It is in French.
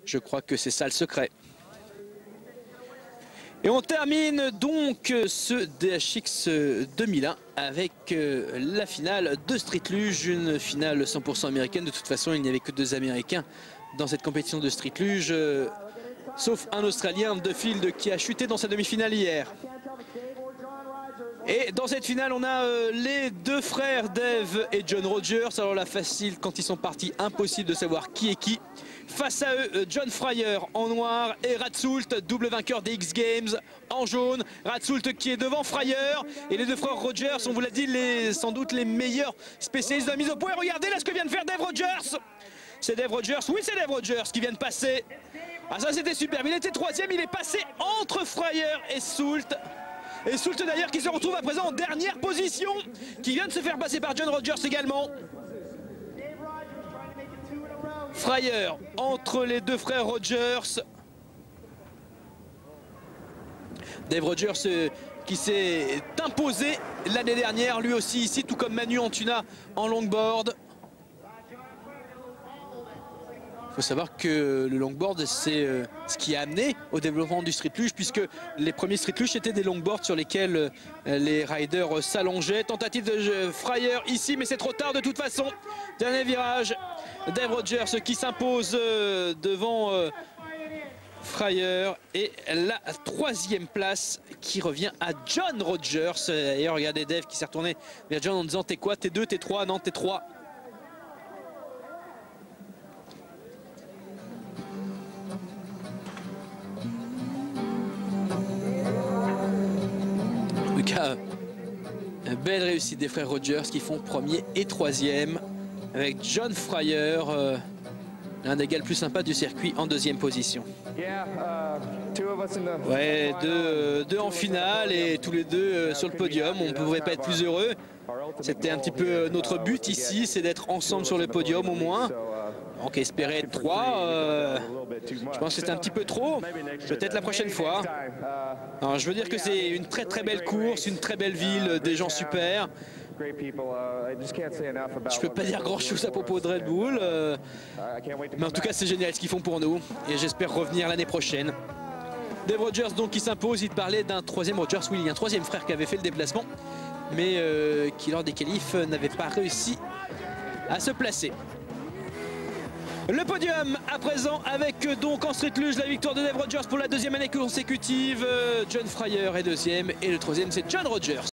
Je crois que c'est ça le secret. Et on termine donc ce DHX 2001 avec la finale de Street Luge, une finale 100% américaine. De toute façon, il n'y avait que 2 Américains dans cette compétition de Street Luge, sauf un Australien, Duffield, qui a chuté dans sa demi-finale hier. Et dans cette finale, on a les 2 frères Dave et John Rogers. Alors la facile, quand ils sont partis, impossible de savoir qui est qui. Face à eux, John Fryer en noir et Ratsult, double vainqueur des X Games, en jaune. Ratsult qui est devant Fryer. Et les 2 frères Rogers, on vous l'a dit, sans doute les meilleurs spécialistes de la mise au point. Regardez là ce que vient de faire Dave Rogers. C'est Dave Rogers, oui c'est Dave Rogers qui vient de passer. Ah ça c'était superbe, il était 3e, il est passé entre Fryer et Sult. Et Sult d'ailleurs qui se retrouve à présent en dernière position, qui vient de se faire passer par John Rogers également. Fryer entre les 2 frères Rogers. Dave Rogers qui s'est imposé l'année dernière, lui aussi ici, tout comme Manu Antuna en longboard. Il faut savoir que le longboard, c'est ce qui a amené au développement du street luge, puisque les premiers street luge étaient des longboards sur lesquels les riders s'allongeaient. Tentative de Fryer ici, mais c'est trop tard de toute façon. Dernier virage, Dave Rogers qui s'impose devant Fryer, et la 3e place qui revient à John Rogers. Et regardez Dave qui s'est retourné vers John en disant: t'es quoi, t'es 2, t'es 3? Non, t'es 3. Une belle réussite des frères Rogers qui font 1er et 3e, avec John Fryer, l'un des gars le plus sympa du circuit, en 2e position. Ouais, deux en finale et tous les 2 sur le podium. On ne pouvait pas être plus heureux. C'était un petit peu notre but ici, c'est d'être ensemble sur le podium au moins. Donc espérer être 3, je pense que c'était un petit peu trop. Peut-être la prochaine fois. Alors, je veux dire que c'est une très belle course, une très belle ville, des gens super. Je peux pas dire grand chose à propos de Red Bull, mais en tout cas c'est génial ce qu'ils font pour nous et j'espère revenir l'année prochaine. Dave Rogers donc qui s'impose. Il parlait d'un 3e Rogers. Oui, il y a un 3e frère qui avait fait le déplacement, mais qui lors des qualifs n'avait pas réussi à se placer. Le podium à présent avec donc en street luge la victoire de Dave Rogers pour la 2e année consécutive. John Fryer est 2e et le 3e c'est John Rogers.